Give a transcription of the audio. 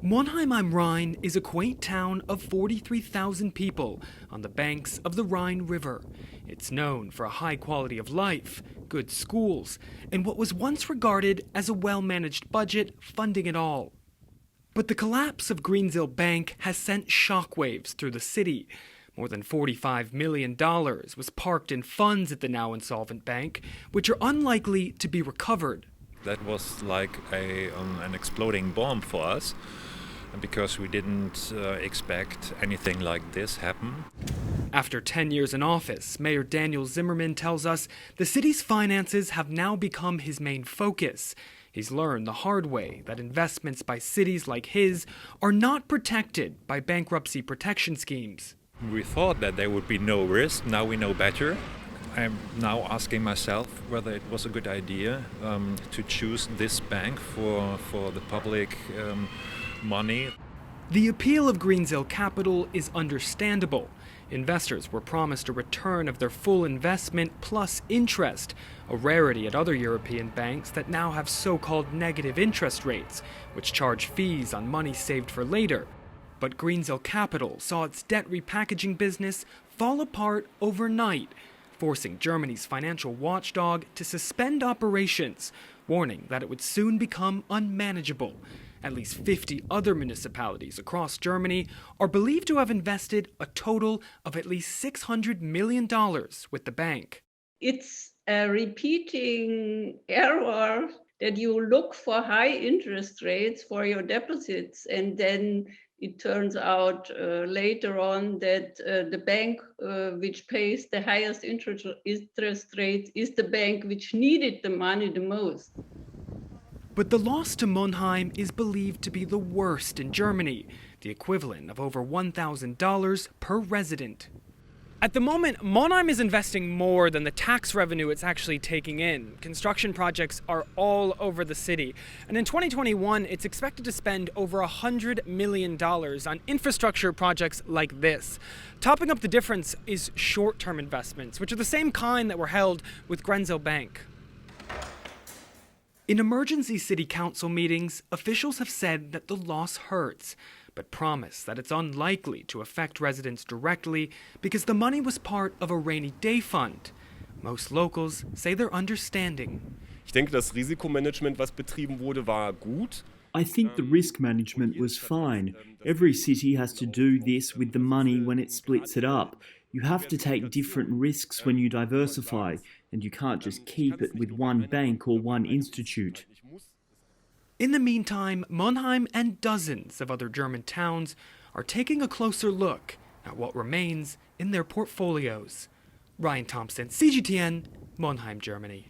Monheim-am-Rhein is a quaint town of 43,000 people on the banks of the Rhine River. It's known for a high quality of life, good schools, and what was once regarded as a well-managed budget funding it all. But the collapse of Greensill Bank has sent shockwaves through the city. More than $45 million was parked in funds at the now insolvent bank, which are unlikely to be recovered. That was like an exploding bomb for us, because we didn't expect anything like this happen. After 10 years in office, Mayor Daniel Zimmerman tells us the city's finances have now become his main focus. He's learned the hard way that investments by cities like his are not protected by bankruptcy protection schemes. We thought that there would be no risk. Now we know better. I'm now asking myself whether it was a good idea to choose this bank for the public money. The appeal of Greensill Capital is understandable. Investors were promised a return of their full investment plus interest, a rarity at other European banks that now have so-called negative interest rates, which charge fees on money saved for later. But Greensill Capital saw its debt repackaging business fall apart overnight, forcing Germany's financial watchdog to suspend operations, warning that it would soon become unmanageable. At least 50 other municipalities across Germany are believed to have invested a total of at least $600 million with the bank. It's a repeating error that you look for high interest rates for your deposits, and then it turns out later on that the bank which pays the highest interest rate is the bank which needed the money the most. But the loss to Monheim is believed to be the worst in Germany, the equivalent of over $1,000 per resident. At the moment, Monheim is investing more than the tax revenue it's actually taking in. Construction projects are all over the city. And in 2021, it's expected to spend over $100 million on infrastructure projects like this. Topping up the difference is short-term investments, which are the same kind that were held with Greensill Bank. In emergency city council meetings, officials have said that the loss hurts, but promise that it's unlikely to affect residents directly because the money was part of a rainy day fund. Most locals say they're understanding. Ich denke, das Risikomanagement, was betrieben wurde, war gut. I think the risk management was fine. Every city has to do this with the money when it splits it up. You have to take different risks when you diversify, and you can't just keep it with one bank or one institute. In the meantime, Monheim and dozens of other German towns are taking a closer look at what remains in their portfolios. Ryan Thompson, CGTN, Monheim, Germany.